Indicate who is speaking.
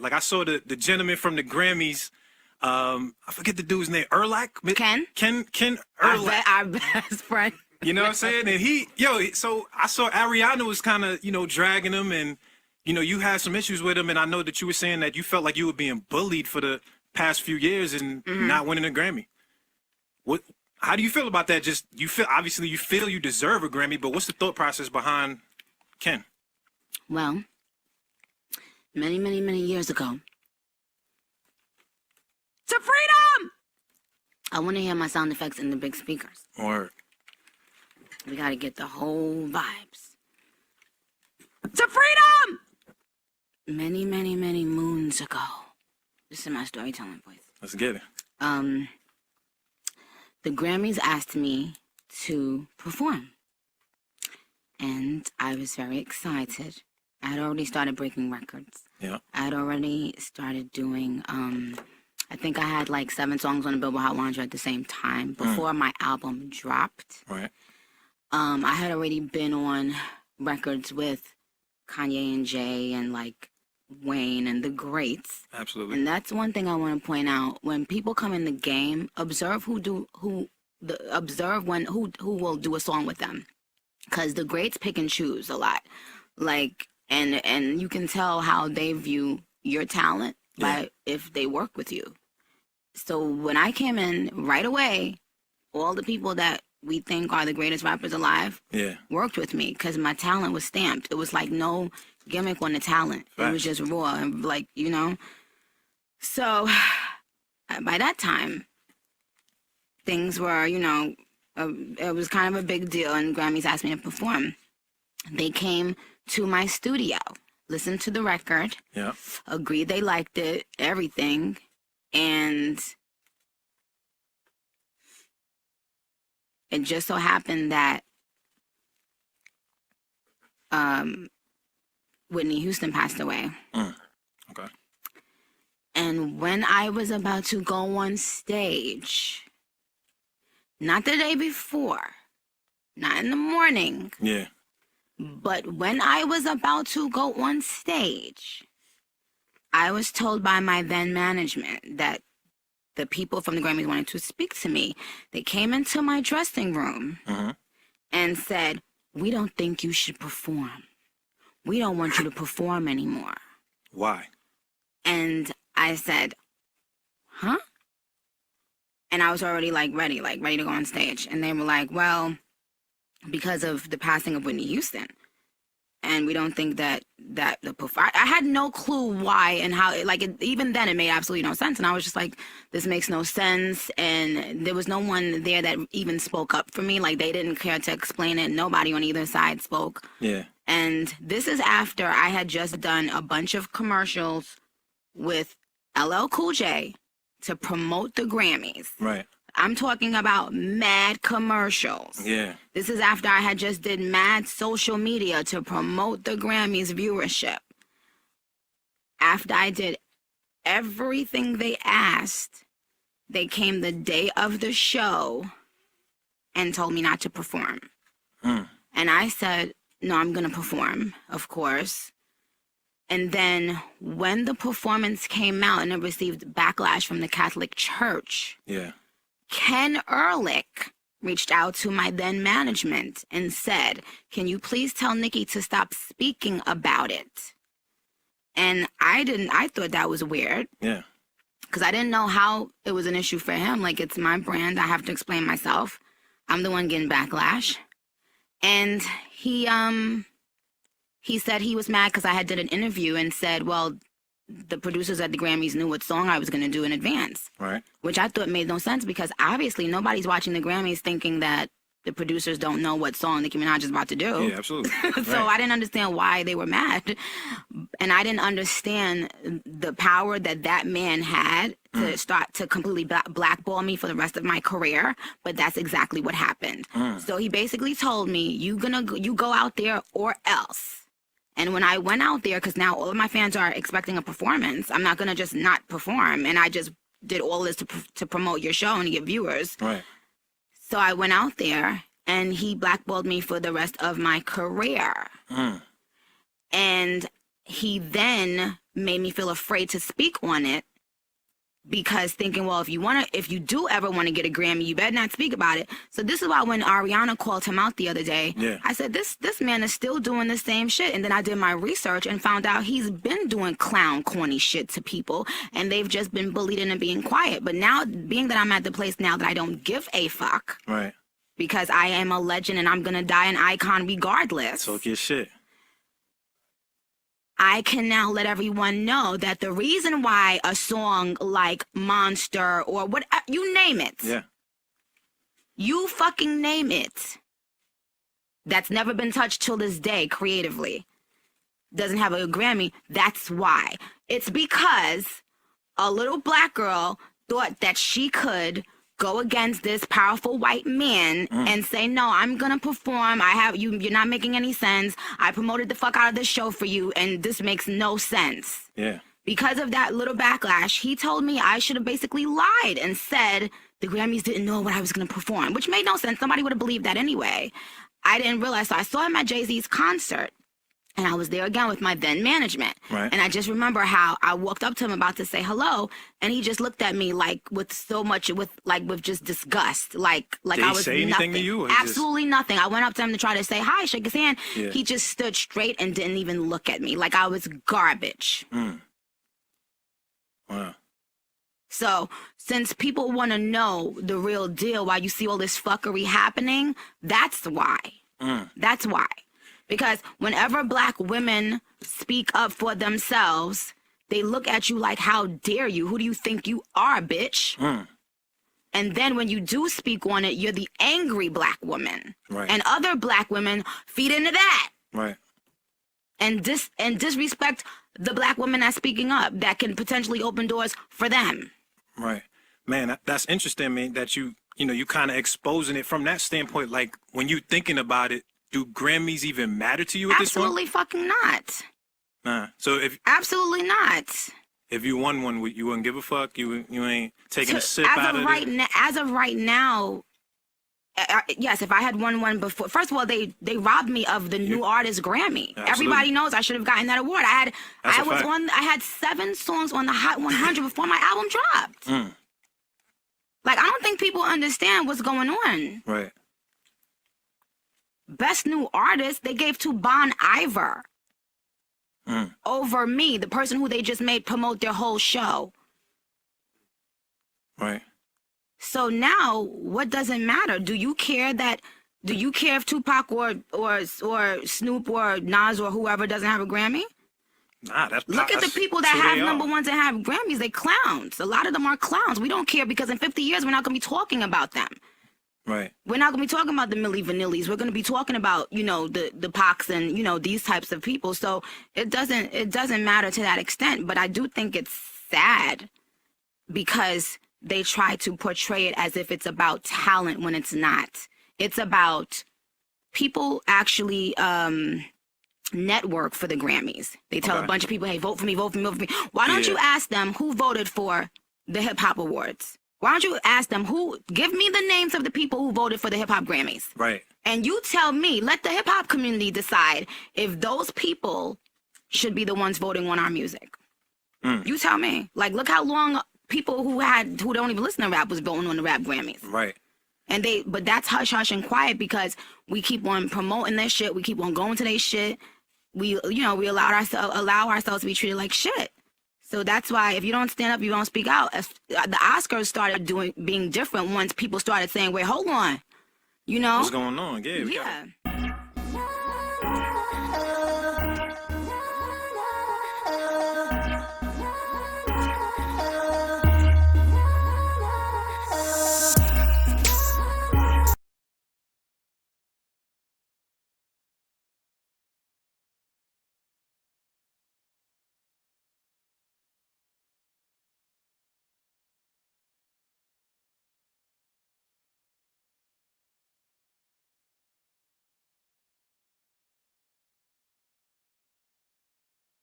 Speaker 1: Like I saw the gentleman from the Grammys. I forget the dude's name. Erlach? Ken Erlach.
Speaker 2: Our best friend.
Speaker 1: You know what I'm saying? And so I saw Ariana was kind of, dragging him, and, you had some issues with him. And I know that you were saying that you felt like you were being bullied for the past few years and not winning a Grammy. How do you feel about that? Obviously you feel you deserve a Grammy, but what's the thought process behind Ken?
Speaker 2: Well, many, many, many years ago. To freedom! I want to hear my sound effects in the big speakers.
Speaker 1: Word.
Speaker 2: We got to get the whole vibes. To freedom! Many, many, many moons ago. This is my storytelling voice.
Speaker 1: Let's get it.
Speaker 2: The Grammys asked me to perform. And I was very excited. I had already started breaking records.
Speaker 1: Yeah.
Speaker 2: I had already started doing, I think I had like 7 songs on the Billboard Hot 100 at the same time before my album dropped.
Speaker 1: Right.
Speaker 2: I had already been on records with Kanye and Jay and like Wayne and the greats.
Speaker 1: Absolutely.
Speaker 2: And that's one thing I want to point out. When people come in the game, observe who will do a song with them. Because the greats pick and choose a lot. Like, and you can tell how they view your talent by if they work with you. So when I came in right away, all the people that we think are the greatest rappers alive worked with me because my talent was stamped. It was like no gimmick on the talent. Right. It was just raw and like, So by that time, things were, it was kind of a big deal, and Grammys asked me to perform. They came to my studio, listened to the record, agreed they liked it, everything, and it just so happened that Whitney Houston passed away.
Speaker 1: Okay.
Speaker 2: And when I was about to go on stage, not the day before, not in the morning.
Speaker 1: Yeah.
Speaker 2: But when I was about to go on stage, I was told by my then management that the people from the Grammys wanted to speak to me. They came into my dressing room and said, "We don't think you should perform. We don't want you to perform anymore."
Speaker 1: Why?
Speaker 2: And I said, "Huh?" And I was already ready to go on stage. And they were like, "Well, because of the passing of Whitney Houston. And we don't think that the performance." I had no clue why and how. Even then, it made absolutely no sense. And I was just like, this makes no sense. And there was no one there that even spoke up for me. Like, they didn't care to explain it. Nobody on either side spoke.
Speaker 1: Yeah.
Speaker 2: And this is after I had just done a bunch of commercials with LL Cool J to promote the Grammys.
Speaker 1: Right.
Speaker 2: I'm talking about mad commercials.
Speaker 1: Yeah.
Speaker 2: This is after I had just did mad social media to promote the Grammys viewership. After I did everything they asked, they came the day of the show and told me not to perform. And I said, "No, I'm going to perform, of course." And then when the performance came out and it received backlash from the Catholic Church, Ken Ehrlich reached out to my then management and said, "Can you please tell Nicki to stop speaking about it?" And I thought that was weird.
Speaker 1: Yeah.
Speaker 2: Because I didn't know how it was an issue for him. Like, it's my brand. I have to explain myself. I'm the one getting backlash. And he said he was mad because I had did an interview and said, well, the producers at the Grammys knew what song I was going to do in advance.
Speaker 1: Right.
Speaker 2: Which I thought made no sense because obviously nobody's watching the Grammys thinking that the producers don't know what song Nicki Minaj is about to do.
Speaker 1: Yeah, absolutely.
Speaker 2: So I didn't understand why they were mad. And I didn't understand the power that man had to start to completely blackball me for the rest of my career. But that's exactly what happened. So he basically told me, you go out there or else. And when I went out there, because now all of my fans are expecting a performance, I'm not going to just not perform. And I just did all this to promote your show and to get viewers.
Speaker 1: Right.
Speaker 2: So I went out there and he blackballed me for the rest of my career. And he then made me feel afraid to speak on it, because thinking, well, if you do ever want to get a Grammy, you better not speak about it. So this is why when Ariana called him out the other day, I said, this man is still doing the same shit. And then I did my research and found out he's been doing clown, corny shit to people, and they've just been bullied into being quiet. But now, being that I'm at the place now that I don't give a fuck,
Speaker 1: right?
Speaker 2: Because I am a legend and I'm gonna die an icon regardless.
Speaker 1: Talk your shit.
Speaker 2: I can now let everyone know that the reason why a song like Monster or what, you name it.
Speaker 1: Yeah.
Speaker 2: You fucking name it. That's never been touched till this day creatively. Doesn't have a Grammy. That's why. It's because a little black girl thought that she could go against this powerful white man and say, no, I'm gonna perform. You're not making any sense. I promoted the fuck out of this show for you, and this makes no sense.
Speaker 1: Yeah.
Speaker 2: Because of that little backlash, he told me I should have basically lied and said the Grammys didn't know what I was gonna perform, which made no sense. Somebody would have believed that anyway. I didn't realize. So I saw him at Jay-Z's concert. And I was there again with my then management.
Speaker 1: Right.
Speaker 2: And I just remember how I walked up to him about to say hello, and he just looked at me like with so much, with just disgust. Like
Speaker 1: Did
Speaker 2: I was
Speaker 1: he say anything to you? Or
Speaker 2: absolutely nothing. I went up to him to try to say hi, shake his hand.
Speaker 1: Yeah.
Speaker 2: He just stood straight and didn't even look at me, like I was garbage.
Speaker 1: Wow.
Speaker 2: So since people want to know the real deal, why you see all this fuckery happening, that's why. That's why. Because whenever black women speak up for themselves, they look at you like, how dare you? Who do you think you are, bitch? And then when you do speak on it, you're the angry black woman.
Speaker 1: Right.
Speaker 2: And other black women feed into that.
Speaker 1: Right.
Speaker 2: And disrespect the black women that's speaking up, that can potentially open doors for them.
Speaker 1: Right. Man, that's interesting, man, that you kind of exposing it from that standpoint. Like, when you thinking about it, do Grammys even matter to you at this point?
Speaker 2: Absolutely fucking not.
Speaker 1: Nah. So
Speaker 2: Absolutely not.
Speaker 1: If you won one, you wouldn't give a fuck. You ain't taking a sip out of it.
Speaker 2: As of right now, yes. If I had won one before, first of all, they robbed me of the new artist Grammy.
Speaker 1: Absolutely.
Speaker 2: Everybody knows I should have gotten that award. I had 7 songs on the Hot 100 before my album dropped. Like, I don't think people understand what's going on.
Speaker 1: Right.
Speaker 2: Best new artist they gave to Bon Iver over me, the person who they just made promote their whole show.
Speaker 1: Right.
Speaker 2: So now, what does it matter? Do you care if Tupac or Snoop or Nas or whoever doesn't have a Grammy?
Speaker 1: Nah,
Speaker 2: Look at the people that have number ones and have Grammys. They clowns. A lot of them are clowns. We don't care because in 50 years we're not going to be talking about them.
Speaker 1: Right.
Speaker 2: We're not going to be talking about the Milli Vanillis. We're going to be talking about, the Pacs and, these types of people. So it doesn't matter to that extent. But I do think it's sad because they try to portray it as if it's about talent when it's not. It's about people actually network for the Grammys. They tell a bunch of people, hey, vote for me, vote for me, vote for me. Why don't you ask them who voted for the Hip Hop Awards? Why don't you ask them give me the names of the people who voted for the Hip Hop Grammys?
Speaker 1: Right.
Speaker 2: And you tell me, let the hip hop community decide if those people should be the ones voting on our music. You tell me. Like, look how long people who don't even listen to rap was voting on the Rap Grammys.
Speaker 1: Right.
Speaker 2: But that's hush hush and quiet because we keep on promoting their shit. We keep on going to their shit. We allow ourselves to be treated like shit. So that's why if you don't stand up, you don't speak out. The Oscars started being different once people started saying, wait, hold on.
Speaker 1: What's going on? Yeah.